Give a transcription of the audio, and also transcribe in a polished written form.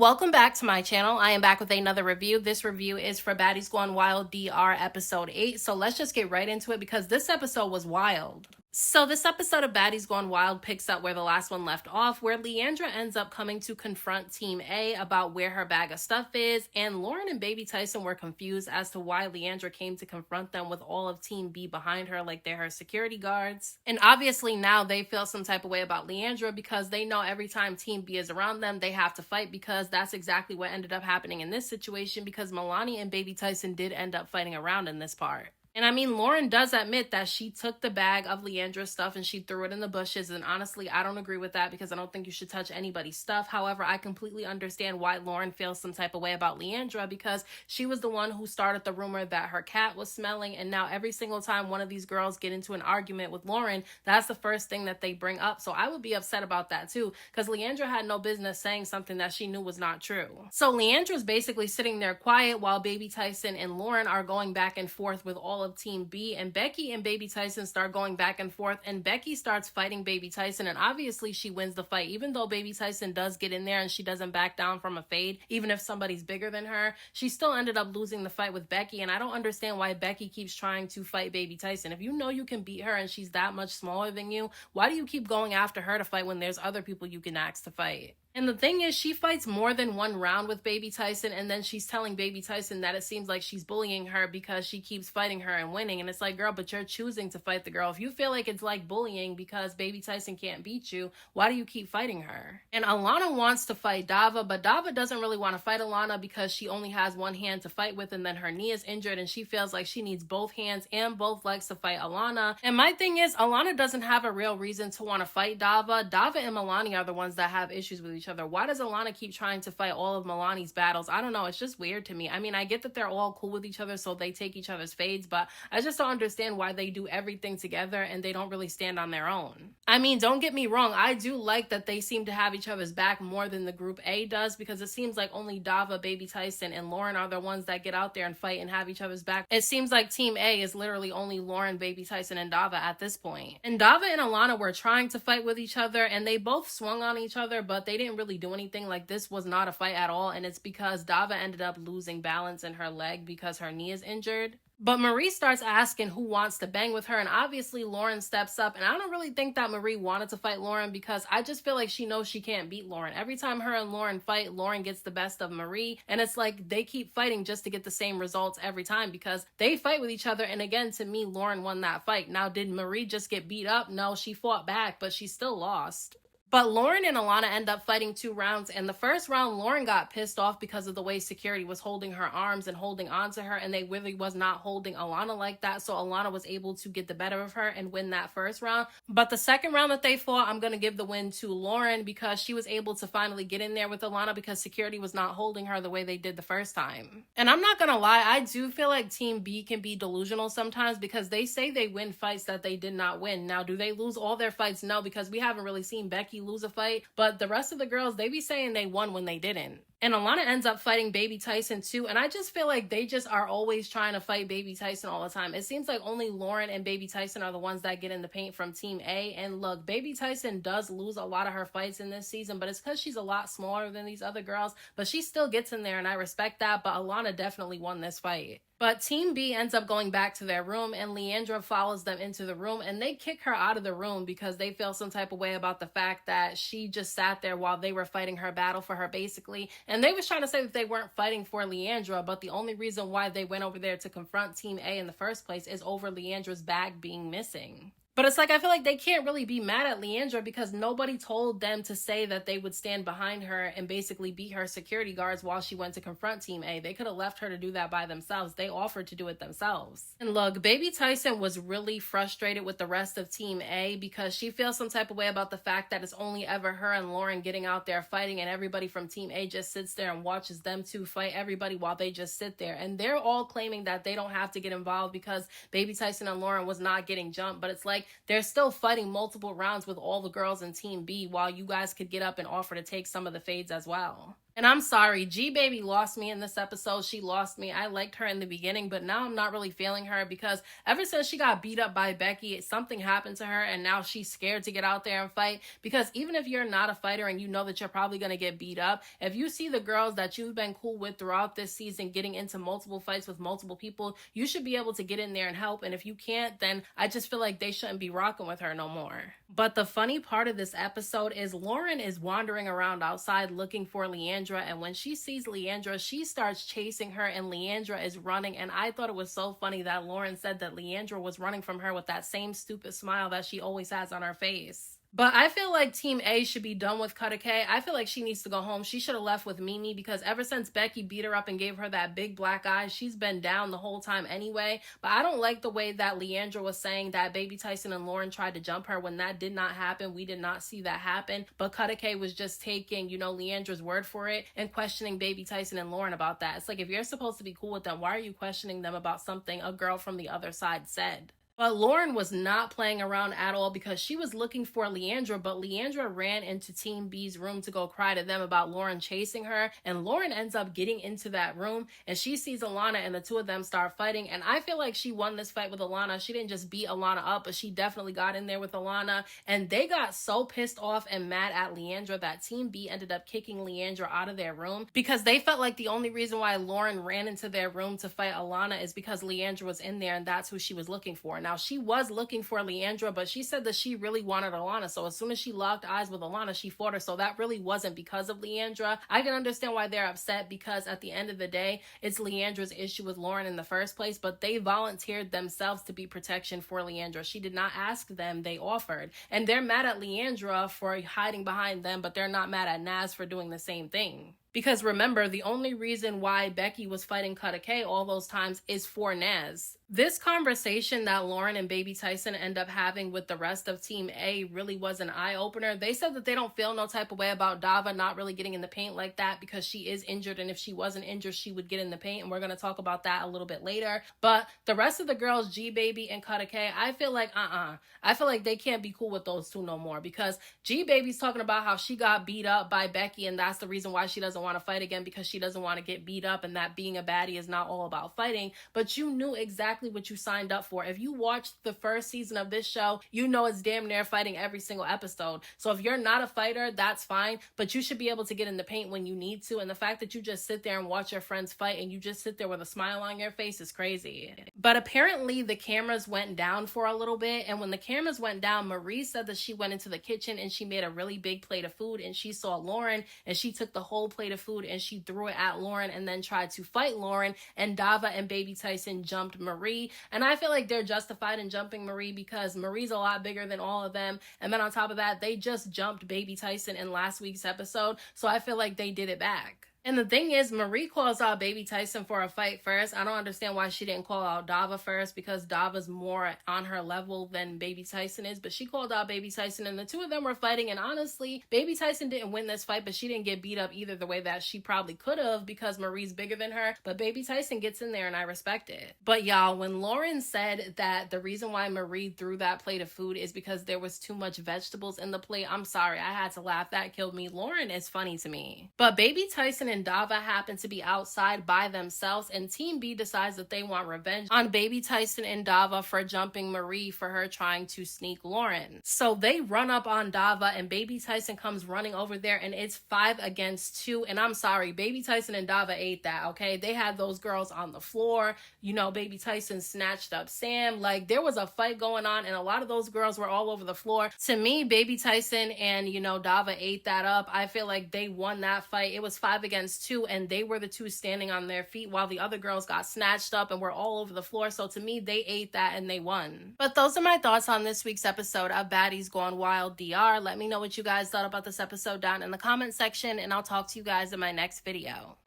Welcome back to my channel. I am back with another review. This review is for Baddies Gone Wild DR episode 8. So let's just get right into it because this episode was wild. So this episode of Baddies Gone Wild picks up where the last one left off, where Leandra ends up coming to confront Team A about where her bag of stuff is, and Lauren and Baby Tyson were confused as to why Leandra came to confront them with all of Team B behind her like they're her security guards. And obviously now they feel some type of way about Leandra because they know every time Team B is around them, they have to fight, because that's exactly what ended up happening in this situation, because Milani and Baby Tyson did end up fighting around in this part. And I mean, Lauren does admit that she took the bag of Leandra's stuff and she threw it in the bushes. And honestly, I don't agree with that because I don't think you should touch anybody's stuff. However, I completely understand why Lauren feels some type of way about Leandra, because she was the one who started the rumor that her cat was smelling. And now every single time one of these girls get into an argument with Lauren, that's the first thing that they bring up. So I would be upset about that too, because Leandra had no business saying something that she knew was not true. So Leandra's basically sitting there quiet while Baby Tyson and Lauren are going back and forth with all of Team B, and Becky and Baby Tyson start going back and forth, and Becky starts fighting Baby Tyson, and obviously she wins the fight. Even though Baby Tyson does get in there and she doesn't back down from a fade, even if somebody's bigger than her, she still ended up losing the fight with Becky. And I don't understand why Becky keeps trying to fight Baby Tyson. If you know you can beat her and she's that much smaller than you, why do you keep going after her to fight when there's other people you can ask to fight? And the thing is, she fights more than one round with Baby Tyson, and then she's telling Baby Tyson that it seems like she's bullying her because she keeps fighting her and winning. And it's like, girl, but you're choosing to fight the girl. If you feel like it's like bullying because Baby Tyson can't beat you, why do you keep fighting her? And Alana wants to fight Dava, but Dava doesn't really want to fight Alana because she only has one hand to fight with, and then her knee is injured, and she feels like she needs both hands and both legs to fight Alana. And my thing is, Alana doesn't have a real reason to want to fight Dava. Dava and Milani are the ones that have issues with each other. Why does Alana keep trying to fight all of Milani's battles? I don't know. It's just weird to me. I mean, I get that they're all cool with each other, so they take each other's fades, but I just don't understand why they do everything together and they don't really stand on their own. I mean, don't get me wrong. I do like that they seem to have each other's back more than the group A does, because it seems like only Dava, Baby Tyson, and Lauren are the ones that get out there and fight and have each other's back. It seems like Team A is literally only Lauren, Baby Tyson, and Dava at this point. And Dava and Alana were trying to fight with each other, and they both swung on each other, but they didn't really do anything. Like, this was not a fight at all, and it's because Dava ended up losing balance in her leg because her knee is injured. But Marie starts asking who wants to bang with her, and obviously Lauren steps up, and I don't really think that Marie wanted to fight Lauren, because I just feel like she knows she can't beat Lauren. Every time her and Lauren fight, Lauren gets the best of Marie, and it's like they keep fighting just to get the same results every time, because they fight with each other. And again, to me, Lauren won that fight. Now, did Marie just get beat up? No, she fought back, but she still lost. But Lauren and Alana end up fighting 2 rounds, and the first round, Lauren got pissed off because of the way security was holding her arms and holding on to her, and they really was not holding Alana like that, so Alana was able to get the better of her and win that first round. But the second round that they fought, I'm going to give the win to Lauren, because she was able to finally get in there with Alana because security was not holding her the way they did the first time. And I'm not going to lie, I do feel like Team B can be delusional sometimes, because they say they win fights that they did not win. Now, do they lose all their fights? No, because we haven't really seen Becky lose a fight, but the rest of the girls, they be saying they won when they didn't. And Alana ends up fighting Baby Tyson too, and I just feel like they just are always trying to fight Baby Tyson all the time. It seems like only Lauren and Baby Tyson are the ones that get in the paint from Team A. And look, Baby Tyson does lose a lot of her fights in this season, but it's because she's a lot smaller than these other girls, but she still gets in there, and I respect that. But Alana definitely won this fight. But Team B ends up going back to their room, and Leandra follows them into the room, and they kick her out of the room because they feel some type of way about the fact that she just sat there while they were fighting her battle for her, basically. And they was trying to say that they weren't fighting for Leandra, but the only reason why they went over there to confront Team A in the first place is over Leandra's bag being missing. But it's like, I feel like they can't really be mad at Leandra because nobody told them to say that they would stand behind her and basically be her security guards while she went to confront Team A. They could have left her to do that by themselves. They offered to do it themselves. And look, Baby Tyson was really frustrated with the rest of Team A because she feels some type of way about the fact that it's only ever her and Lauren getting out there fighting, and everybody from Team A just sits there and watches them two fight everybody while they just sit there. And they're all claiming that they don't have to get involved because Baby Tyson and Lauren was not getting jumped. But it's like, they're still fighting multiple rounds with all the girls in Team B while you guys could get up and offer to take some of the fades as well. And I'm sorry, G Baby lost me in this episode. She lost me. I liked her in the beginning, but now I'm not really feeling her because ever since she got beat up by Becky, something happened to her and now she's scared to get out there and fight. Because even if you're not a fighter and you know that you're probably going to get beat up, if you see the girls that you've been cool with throughout this season getting into multiple fights with multiple people, you should be able to get in there and help. And if you can't, then I just feel like they shouldn't be rocking with her no more. But the funny part of this episode is Lauren is wandering around outside looking for Leandra, and when she sees Leandra, she starts chasing her and Leandra is running. And I thought it was so funny that Lauren said that Leandra was running from her with that same stupid smile that she always has on her face. But I feel like Team A should be done with Cutter K. I feel like she needs to go home. She should have left with Mimi because ever since Becky beat her up and gave her that big black eye, she's been down the whole time anyway. But I don't like the way that Leandra was saying that Baby Tyson and Lauren tried to jump her when that did not happen. We did not see that happen. But Cutter K was just taking, Leandra's word for it and questioning Baby Tyson and Lauren about that. It's like, if you're supposed to be cool with them, why are you questioning them about something a girl from the other side said? But Lauren was not playing around at all because she was looking for Leandra, but Leandra ran into Team B's room to go cry to them about Lauren chasing her, and Lauren ends up getting into that room, and she sees Alana, and the two of them start fighting, and I feel like she won this fight with Alana. She didn't just beat Alana up, but she definitely got in there with Alana, and they got so pissed off and mad at Leandra that Team B ended up kicking Leandra out of their room because they felt like the only reason why Lauren ran into their room to fight Alana is because Leandra was in there, and that's who she was looking for. Now, she was looking for Leandra, but she said that she really wanted Alana. So as soon as she locked eyes with Alana, she fought her. So that really wasn't because of Leandra. I can understand why they're upset because at the end of the day, it's Leandra's issue with Lauren in the first place, but they volunteered themselves to be protection for Leandra. She did not ask them, they offered. And they're mad at Leandra for hiding behind them, but they're not mad at Naz for doing the same thing. Because remember, the only reason why Becky was fighting Cutter K all those times is for Naz. This conversation that Lauren and Baby Tyson end up having with the rest of Team A really was an eye-opener. They said that they don't feel no type of way about Dava not really getting in the paint like that because she is injured, and if she wasn't injured, she would get in the paint, and we're going to talk about that a little bit later. But the rest of the girls, G Baby and Cutter K, I feel like I feel like they can't be cool with those two no more because G Baby's talking about how she got beat up by Becky, and that's the reason why she doesn't want to fight again, because she doesn't want to get beat up, and that being a baddie is not all about fighting. But you knew exactly what you signed up for. If you watched the first season of this show, you know it's damn near fighting every single episode. So if you're not a fighter, that's fine, but you should be able to get in the paint when you need to. And the fact that you just sit there and watch your friends fight and you just sit there with a smile on your face is crazy. But apparently the cameras went down for a little bit, and when the cameras went down, Marie said that she went into the kitchen and she made a really big plate of food, and she saw Lauren, and she took the whole plate of food and she threw it at Lauren and then tried to fight Lauren, and Dava and Baby Tyson jumped Marie. And I feel like they're justified in jumping Marie because Marie's a lot bigger than all of them. And then on top of that, they just jumped Baby Tyson in last week's episode. So I feel like they did it back. And the thing is, Marie calls out Baby Tyson for a fight first. I don't understand why she didn't call out Dava first, because Dava's more on her level than Baby Tyson is. But she called out Baby Tyson, and the two of them were fighting. And honestly, Baby Tyson didn't win this fight, but she didn't get beat up either the way that she probably could have because Marie's bigger than her. But Baby Tyson gets in there, and I respect it. But y'all, when Lauren said that the reason why Marie threw that plate of food is because there was too much vegetables in the plate, I'm sorry, I had to laugh. That killed me. Lauren is funny to me. But Baby Tyson and Dava happen to be outside by themselves, and Team B decides that they want revenge on Baby Tyson and Dava for jumping Marie for her trying to sneak Lauren. So they run up on Dava, and Baby Tyson comes running over there, and it's 5 against 2. And I'm sorry, Baby Tyson and Dava ate that, okay? They had those girls on the floor. Baby Tyson snatched up Sam. Like, there was a fight going on, and a lot of those girls were all over the floor. To me, Baby Tyson and, Dava ate that up. I feel like they won that fight. It was 5 against 2, and they were the two standing on their feet while the other girls got snatched up and were all over the floor. So to me, they ate that and they won. But those are my thoughts on this week's episode of Baddies Gone Wild DR. Let me know what you guys thought about this episode down in the comment section, and I'll talk to you guys in my next video.